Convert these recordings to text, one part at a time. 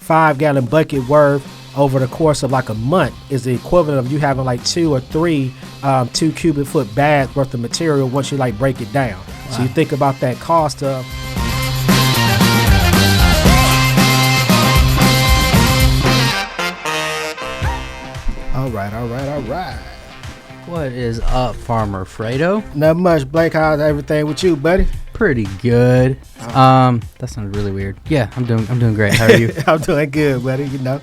5-gallon bucket worth over the course of like a month is the equivalent of you having like 2 or 3 2 cubic foot bags worth of material once you like break it down. Wow. So you think about that cost of. All right. What is up, Farmer Fredo? Not much, Blake. How's everything with you, buddy? Pretty good. That sounded really weird. Yeah, I'm doing great. How are you? I'm doing good, buddy. You know,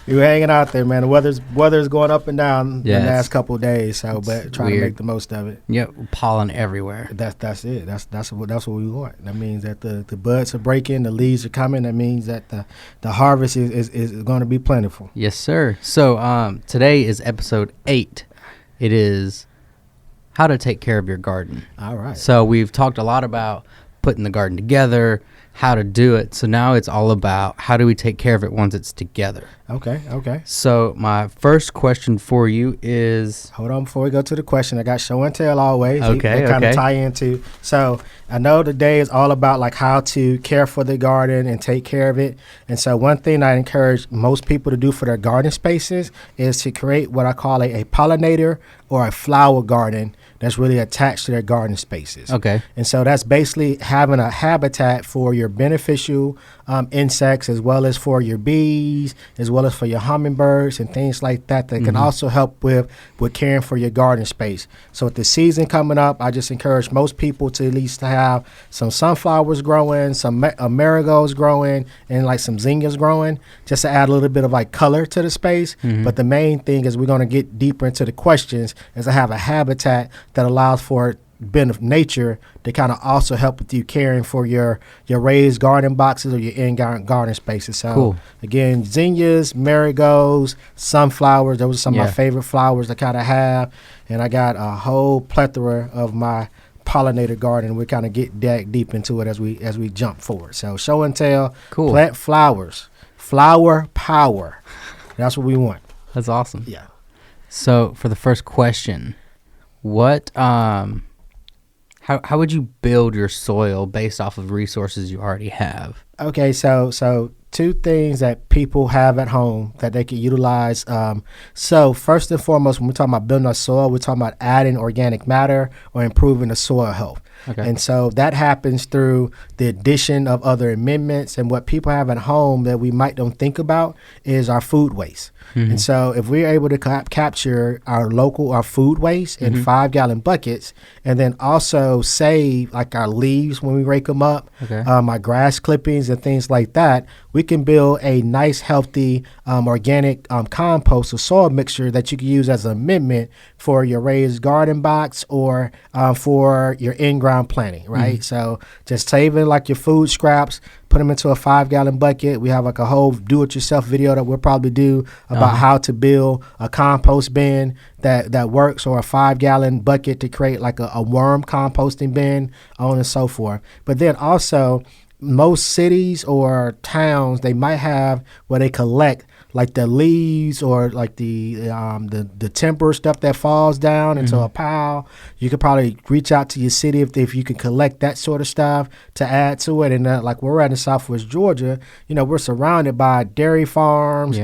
you're hanging out there, man. The weather's going up and down the last couple of days, so but trying to make the most of it. Yep, pollen everywhere. That's it. That's what we want. That means that the buds are breaking, the leaves are coming. That means that the harvest is going to be plentiful. Yes, sir. So today is episode 8. It is how to take care of your garden. All right. So we've talked a lot about putting the garden together, how to do it. So now it's all about how do we take care of it once it's together. Okay. So my first question for you is... Hold on before we go to the question. I got show and tell always. Okay. They kind of tie into. So I know today is all about like how to care for the garden and take care of it. And so one thing I encourage most people to do for their garden spaces is to create what I call a pollinator or a flower garden that's really attached to their garden spaces. Okay. And so that's basically having a habitat for your beneficial insects, as well as for your bees, as well as for your hummingbirds and things like that can also help with caring for your garden space. So with the season coming up, I just encourage most people to at least have some sunflowers growing, some marigolds growing, and like some zinnias growing, just to add a little bit of like color to the space. But the main thing is we're going to get deeper into the questions is I have a habitat that allows for nature to kind of also help with you caring for your raised garden boxes or your garden spaces. So cool. Again, zinnias, marigolds, sunflowers, those are some of my favorite flowers to kind of have. And I got a whole plethora of my pollinator garden. We kind of get deep into it as we jump forward. So show and tell, cool. Plant flowers, flower power. That's what we want. That's awesome. Yeah. So for the first question, what how would you build your soil based off of resources you already have? Okay, so 2 things that people have at home that they can utilize. So first and foremost, when we're talking about building our soil, we're talking about adding organic matter or improving the soil health. Okay. And so that happens through the addition of other amendments. And what people have at home that we might don't think about is our food waste. And so if we're able to capture our food waste in 5-gallon buckets, and then also save like our leaves when we rake them up, our grass clippings and things like that, we can build a nice, healthy, organic compost or soil mixture that you can use as an amendment for your raised garden box or for your in-ground planting, right? So just saving like your food scraps, put them into a 5-gallon bucket. We have like a whole do-it-yourself video that we'll probably do about how to build a compost bin that works, or a 5-gallon bucket to create like a worm composting bin, on and so forth. But then also, most cities or towns, they might have where they collect like the leaves or like the timber stuff that falls down into a pile. You could probably reach out to your city if you can collect that sort of stuff to add to it. And like we're at in Southwest Georgia, we're surrounded by dairy farms,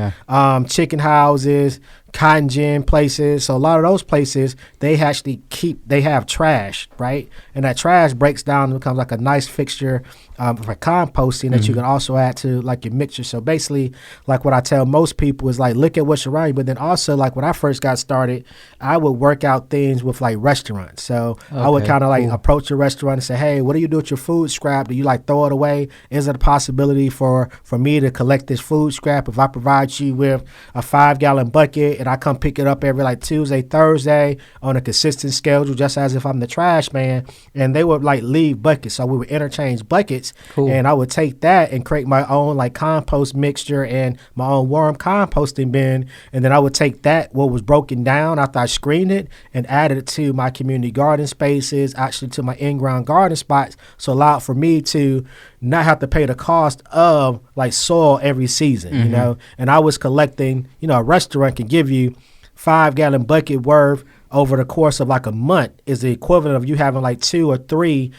chicken houses, cotton gin places. So a lot of those places, they have trash, right? And that trash breaks down and becomes like a nice fixture for composting that you can also add to like your mixture. So basically, like what I tell most people is like, look at what's around you. But then also, like when I first got started, I would work out things with like restaurants. So I would kind of like approach a restaurant and say, hey, what do you do with your food scrap? Do you like throw it away? Is it a possibility for me to collect this food scrap if I provide you with a 5-gallon bucket and I come pick it up every like Tuesday, Thursday on a consistent schedule, just as if I'm the trash man? And they would like leave buckets. So we would interchange buckets. Cool. And I would take that and create my own like compost mixture and my own worm composting bin. And then I would take that, what was broken down after I screened it, and added it to my community garden spaces, actually to my in-ground garden spots. So allowed for me to not have to pay the cost of like soil every season, And I was collecting, a restaurant can give you 5-gallon bucket worth over the course of like a month is the equivalent of you having like 2 or 3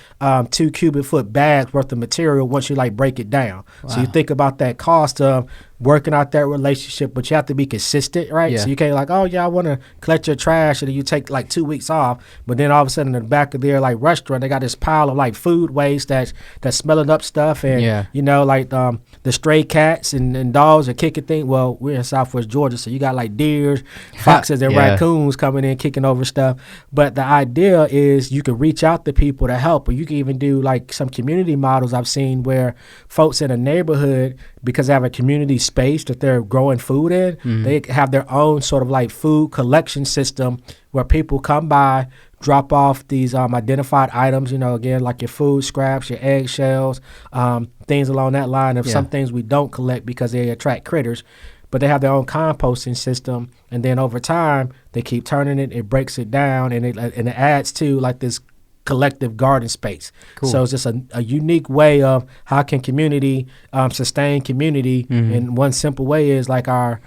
2 cubic foot bags worth of material once you like break it down. Wow. So you think about that cost of working out that relationship, but you have to be consistent, right? So you can't like, oh yeah, I want to collect your trash, and then you take like 2 weeks off, but then all of a sudden in the back of their like restaurant, they got this pile of like food waste that's smelling up stuff, and you know, like the stray cats and dogs are kicking things. Well, we're in Southwest Georgia, so you got like deers, foxes, and raccoons coming in kicking over stuff. But the idea is you can reach out to people to help, or you can even do like some community models I've seen where folks in a neighborhood, because they have a community space that they're growing food in, they have their own sort of like food collection system where people come by, drop off these identified items, you know, again, like your food scraps, your eggshells, things along that line of some things we don't collect because they attract critters. But they have their own composting system, and then over time they keep turning it. It breaks it down, and it adds to like this collective garden space. Cool. So it's just a unique way of how can community sustain community. And one simple way is like our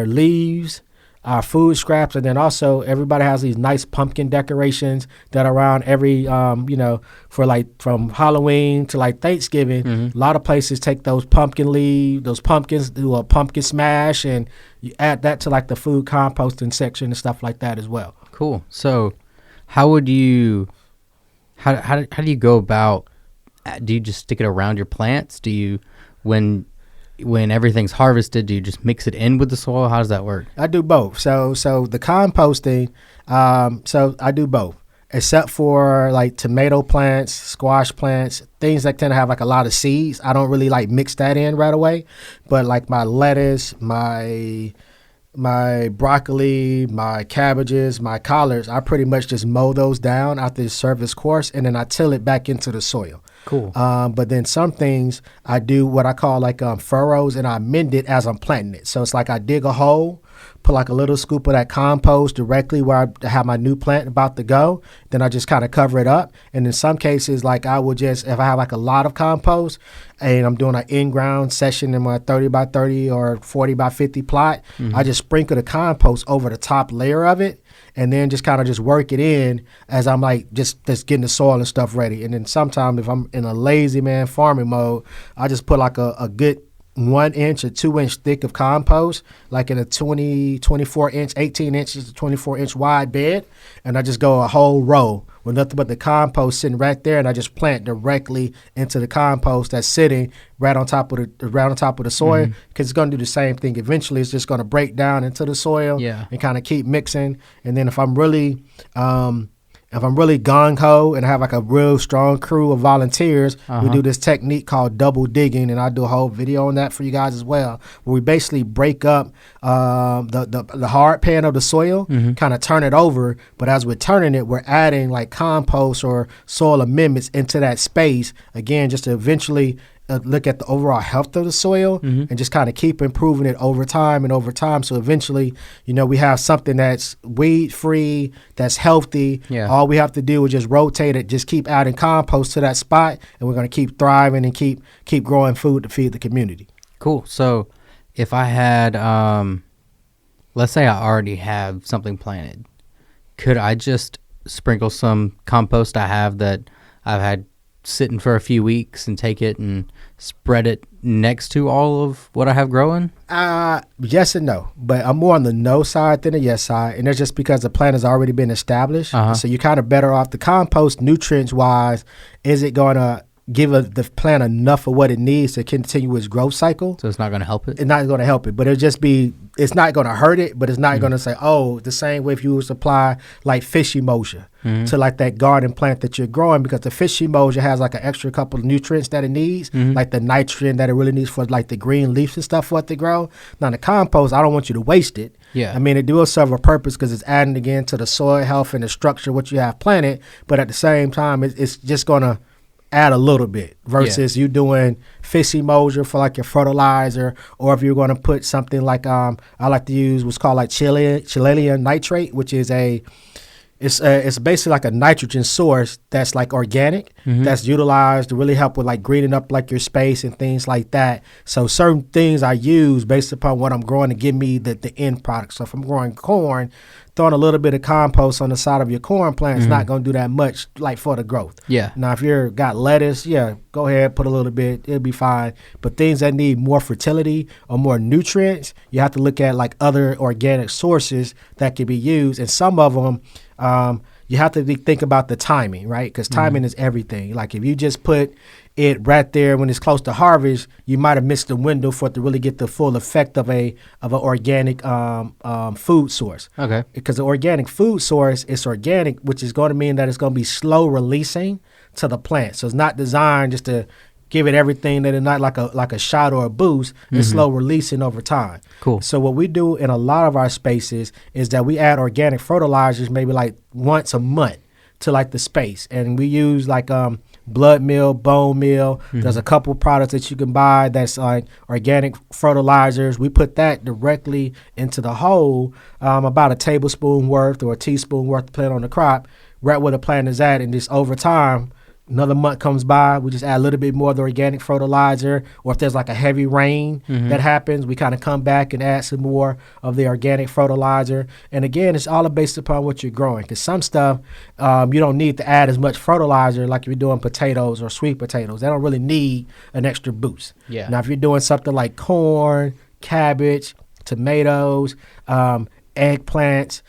leaves, our food scraps, and then also everybody has these nice pumpkin decorations that are around every you know, for like from Halloween to like Thanksgiving. A lot of places take those pumpkin leaves, those pumpkins, do a pumpkin smash, and you add that to like the food composting section and stuff like that as well. Cool. So how would you how do you go about, do you just stick it around your plants? Do you, when everything's harvested, do you just mix it in with the soil? How does that work? I do both. So the composting, so I do both, except for like tomato plants, squash plants, things that tend to have like a lot of seeds. I don't really like mix that in right away. But like my lettuce, my broccoli, my cabbages, my collards, I pretty much just mow those down after the service course, and then I till it back into the soil. Cool. But then some things I do what I call like furrows, and I mend it as I'm planting it. So it's like I dig a hole, put like a little scoop of that compost directly where I have my new plant about to go. Then I just kind of cover it up. And in some cases, like I will just, if I have like a lot of compost and I'm doing an in-ground session in my 30 by 30 or 40 by 50 plot, I just sprinkle the compost over the top layer of it, and then just kind of just work it in as I'm like just getting the soil and stuff ready. And then sometimes if I'm in a lazy man farming mode, I just put like a good 1 inch or 2 inch thick of compost, like in a 24 inch, 18 inches to 24 inch wide bed. And I just go a whole row with nothing but the compost sitting right there. And I just plant directly into the compost that's sitting right on top of the soil, because it's going to do the same thing. Eventually it's just going to break down into the soil and kind of keep mixing. And then if I'm really gung-ho and I have like a real strong crew of volunteers, we do this technique called double digging, and I do a whole video on that for you guys as well, where we basically break up the hard pan of the soil, kind of turn it over, but as we're turning it, we're adding like compost or soil amendments into that space, again, just to eventually look at the overall health of the soil and just kind of keep improving it over time. So eventually, you know, we have something that's weed free, that's healthy. All we have to do is just rotate it, just keep adding compost to that spot, and we're going to keep thriving and keep growing food to feed the community. Cool. So if I had, let's say I already have something planted, could I just sprinkle some compost I have that I've had sitting for a few weeks and take it and spread it next to all of what I have growing? Yes and no, but I'm more on the no side than the yes side, and that's just because the plant has already been established. So you're kind of better off. The compost, nutrients wise, is it going to give the plant enough of what it needs to continue its growth cycle? So it's not going to help it? It's not going to help it, but it's not going to hurt it, but it's not going to say, oh, the same way if you would supply like fish emulsion to like that garden plant that you're growing, because the fish emulsion has like an extra couple of nutrients that it needs, like the nitrogen that it really needs for like the green leaves and stuff for it to grow. Now the compost, I don't want you to waste it. I mean, it do serve a purpose because it's adding again to the soil health and the structure of what you have planted, but at the same time, it's just going to add a little bit versus you doing fish emulsion for like your fertilizer, or if you're going to put something like I like to use what's called like Chilean nitrate, which is it's basically like a nitrogen source that's like organic, that's utilized to really help with like greening up like your space and things like that. So certain things I use based upon what I'm growing to give me the end product. So if I'm growing corn, throwing a little bit of compost on the side of your corn plant is not going to do that much like for the growth. Yeah. Now, if you're got lettuce, go ahead, put a little bit. It'll be fine. But things that need more fertility or more nutrients, you have to look at like other organic sources that can be used. And some of them, you have to think about the timing, right? Because timing is everything. Like if you just put it right there when it's close to harvest, you might have missed the window for it to really get the full effect of an organic food source. Okay. Because the organic food source is organic, which is going to mean that it's going to be slow releasing to the plant. So it's not designed just to give it everything, that it's not like a shot or a boost. It's slow releasing over time. Cool. So what we do in a lot of our spaces is that we add organic fertilizers maybe like once a month to like the space, and we use like blood meal, bone meal. There's a couple products that you can buy that's like organic fertilizers. We put that directly into the hole, about a tablespoon worth or a teaspoon worth to plant on the crop, right where the plant is at. And just over time, another month comes by, we just add a little bit more of the organic fertilizer, or if there's like a heavy rain that happens, we kind of come back and add some more of the organic fertilizer. And again, it's all based upon what you're growing, because some stuff you don't need to add as much fertilizer like if you're doing potatoes or sweet potatoes. They don't really need an extra boost. Yeah. Now, if you're doing something like corn, cabbage, tomatoes, eggplants,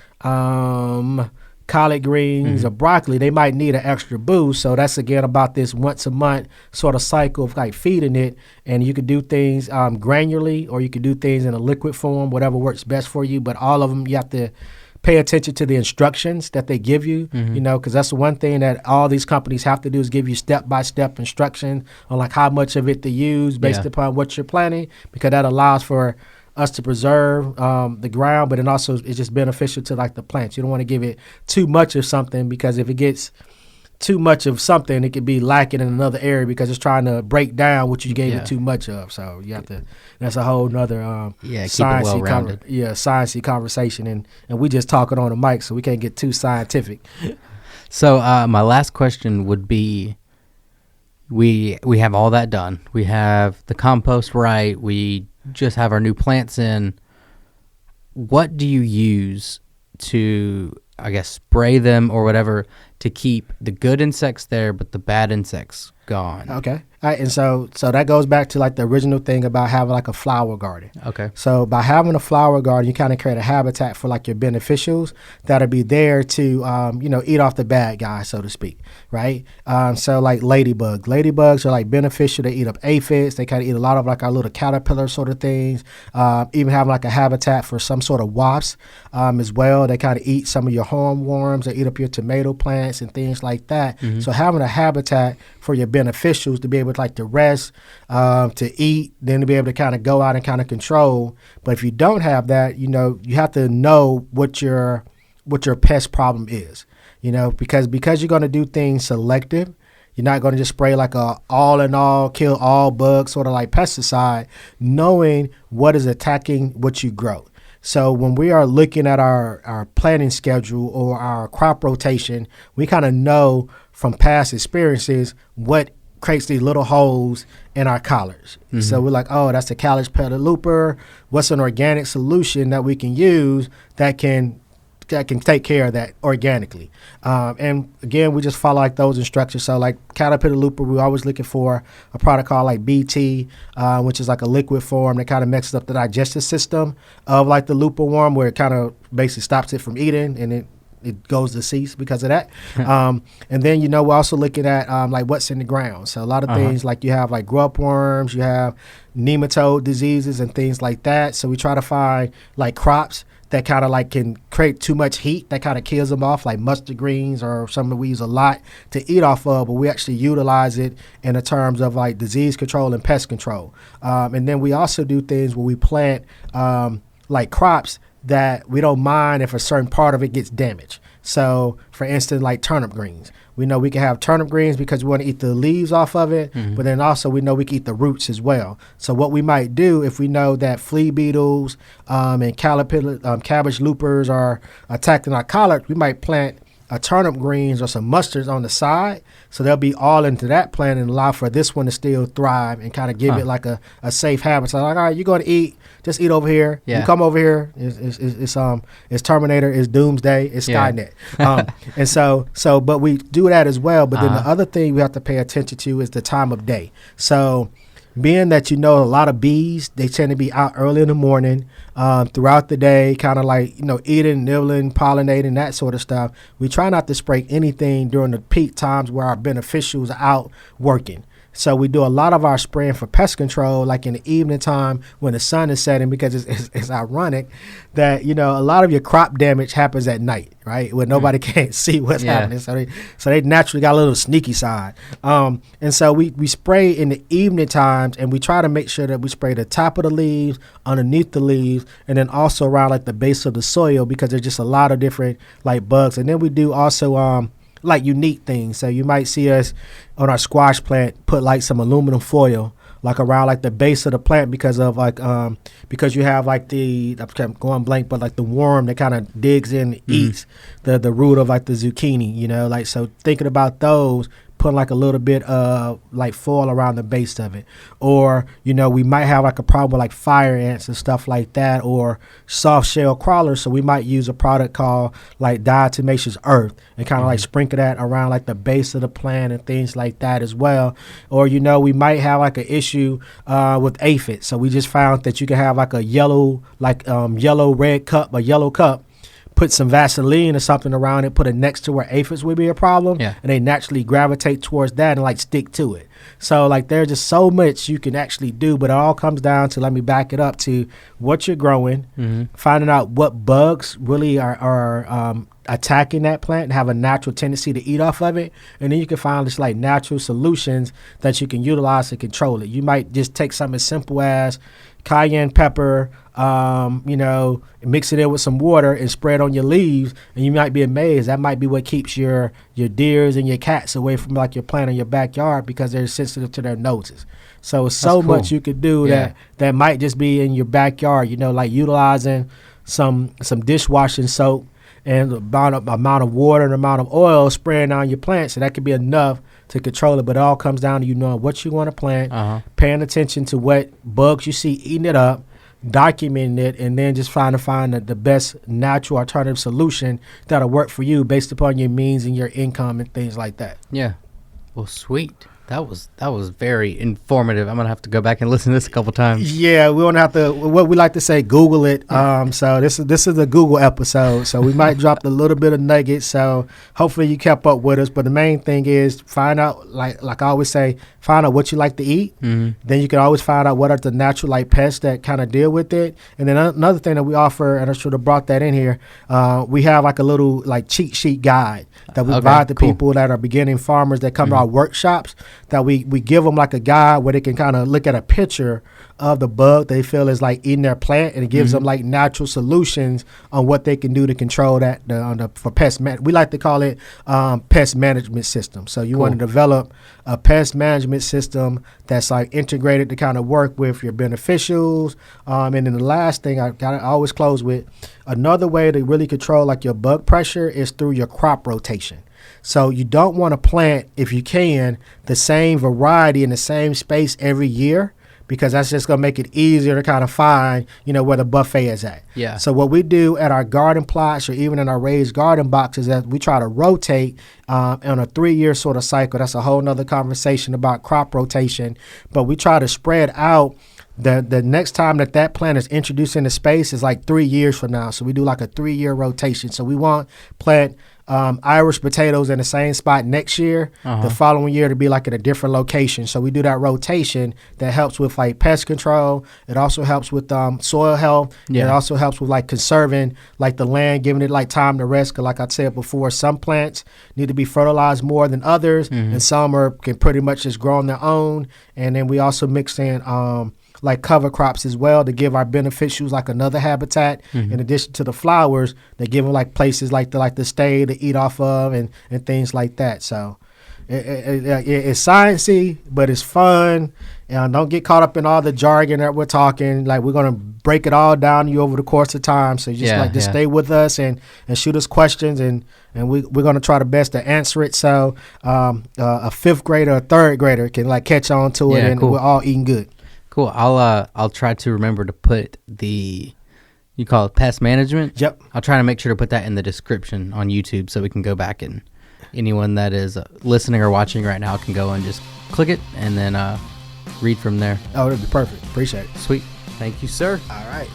collard greens or broccoli, they might need an extra boost. So that's again about this once a month sort of cycle of like feeding it. And you could do things granularly, or you could do things in a liquid form, whatever works best for you. But all of them, you have to pay attention to the instructions that they give you, you know, because that's the one thing that all these companies have to do is give you step-by-step instruction on like how much of it to use based upon what you're planting, because that allows for us to preserve the ground, but it also is just beneficial to like the plants. You don't want to give it too much of something, because if it gets too much of something, it could be lacking in another area because it's trying to break down what you gave it too much of. So you have to. That's a whole nother sciencey conversation, and we just talking on the mic, so we can't get too scientific. So my last question would be, we have all that done. We have the compost right. We just have our new plants in. What do you use to, I guess, spray them or whatever to keep the good insects there but the bad insects gone? Okay. All right, and so that goes back to like the original thing about having like a flower garden. Okay. So by having a flower garden, you kind of create a habitat for like your beneficials that'll be there to eat off the bad guys, so to speak, right? So like ladybugs are like beneficial. They eat up aphids. They kind of eat a lot of like our little caterpillar sort of things. Even have like a habitat for some sort of wasps as well. They kind of eat some of your hornworms. They eat up your tomato plants and things like that. So having a habitat for your beneficials to be able to like to rest, to eat, then to be able to kind of go out and kind of control. But if you don't have that, you have to know what your pest problem is, because you're going to do things selective. You're not going to just spray like a all in all, kill all bugs, sort of like pesticide, knowing what is attacking what you grow. So when we are looking at our planting schedule or our crop rotation, we kind of know from past experiences what creates these little holes in our collards. So we're like, oh, that's the callus petal looper. What's an organic solution that we can use that can take care of that organically? And again, we just follow like those instructions. So like caterpillar looper, we're always looking for a product called like BT, which is like a liquid form that kind of mixes up the digestive system of like the looper worm, where it kind of basically stops it from eating, and it goes to cease because of that. And then, we're also looking at like what's in the ground. So a lot of things like you have like grub worms, you have nematode diseases and things like that. So we try to find like crops that kind of like can create too much heat that kind of kills them off, like mustard greens or something we use a lot to eat off of, but we actually utilize it in the terms of like disease control and pest control. And then we also do things where we plant like crops that we don't mind if a certain part of it gets damaged. So, for instance, like turnip greens. We know we can have turnip greens because we want to eat the leaves off of it, but then also we know we can eat the roots as well. So what we might do if we know that flea beetles and cabbage loopers are attacking our collards, we might plant a turnip greens or some mustards on the side. So they'll be all into that plant and allow for this one to still thrive and kind of give it like a safe habit. So like, all right, you're going to eat, just eat over here. You come over here, it's Terminator, it's Doomsday, it's Skynet. And so but we do that as well. But then the other thing we have to pay attention to is the time of day. So being that a lot of bees, they tend to be out early in the morning, throughout the day, kind of like, eating, nibbling, pollinating, that sort of stuff. We try not to spray anything during the peak times where our beneficials are out working. So we do a lot of our spraying for pest control, like in the evening time when the sun is setting, because it's ironic that, a lot of your crop damage happens at night, right? When nobody can't see what's happening. So they naturally got a little sneaky side. And so we spray in the evening times, and we try to make sure that we spray the top of the leaves, underneath the leaves, and then also around like the base of the soil, because there's just a lot of different like bugs. And then we do also, like unique things. So you might see us on our squash plant put like some aluminum foil like around like the base of the plant because of like because you have like I'm going blank, but like the worm that kind of digs in and eats the root of like the zucchini, like, so thinking about those, put like a little bit of like foil around the base of it. Or we might have like a problem with like fire ants and stuff like that, or soft shell crawlers, so we might use a product called like Diatomaceous Earth and kind of like sprinkle that around like the base of the plant and things like that as well. Or we might have like an issue with aphids, so we just found that you can have like a yellow red cup, a yellow cup, put some Vaseline or something around it, put it next to where aphids would be a problem, and they naturally gravitate towards that and like stick to it. So like there's just so much you can actually do, but it all comes down to, let me back it up to what you're growing, finding out what bugs really are attacking that plant and have a natural tendency to eat off of it, and then you can find just like natural solutions that you can utilize to control it. You might just take something as simple as cayenne pepper, mix it in with some water and spray it on your leaves, and you might be amazed. That might be what keeps your deers and your cats away from like your plant in your backyard, because they're sensitive to their noses. So it's so much you could do that might just be in your backyard, like utilizing some dishwashing soap and the amount of water and amount of oil spraying on your plants, so that could be enough to control it. But it all comes down to knowing what you want to plant, paying attention to what bugs you see eating it up, documenting it, and then just trying to find the best natural alternative solution that'll work for you based upon your means and your income and things like that. Yeah. Well, sweet. That was very informative. I'm gonna have to go back and listen to this a couple times. Yeah, we won't have to. What we like to say, Google it. So this is a Google episode. So we might drop a little bit of nuggets. So hopefully you kept up with us. But the main thing is find out, like I always say, find out what you like to eat. Then you can always find out what are the natural like pests that kind of deal with it. And then another thing that we offer, and I should have brought that in here. We have like a little like cheat sheet guide that we provide to people that are beginning farmers that come to our workshops. That we give them like a guide where they can kind of look at a picture of the bug they feel is like eating their plant, and it gives them like natural solutions on what they can do to control that for pest we like to call it pest management system. So you want to develop a pest management system that's like integrated to kind of work with your beneficials. And then the last thing I always close with, another way to really control like your bug pressure is through your crop rotation. So you don't want to plant, if you can, the same variety in the same space every year, because that's just going to make it easier to kind of find, where the buffet is at. Yeah. So what we do at our garden plots or even in our raised garden boxes is that we try to rotate on a 3-year sort of cycle. That's a whole nother conversation about crop rotation. But we try to spread out. The next time that plant is introduced into space is like 3 years from now. So we do like a 3-year rotation. So we want plant Irish potatoes in the same spot next year, the following year to be like at a different location. So we do that rotation that helps with like pest control. It also helps with soil health. It also helps with like conserving like the land, giving it like time to rest. Cause like I said before, some plants need to be fertilized more than others, and some can pretty much just grow on their own. And then we also mix in like cover crops as well to give our beneficials like another habitat in addition to the flowers. They give them like places like to stay to eat off of and things like that. So it's sciencey, but it's fun. And don't get caught up in all the jargon that we're talking. Like we're gonna break it all down to you over the course of time. So just stay with us and shoot us questions, and we're going to try the best to answer it. So a fifth grader, a third grader can like catch on to it, and we're all eating good. Cool. I'll try to remember to put you call it pest management? Yep. I'll try to make sure to put that in the description on YouTube so we can go back, and anyone that is listening or watching right now can go and just click it and then read from there. Oh, that'd be perfect. Appreciate it. Sweet. Thank you, sir. All right.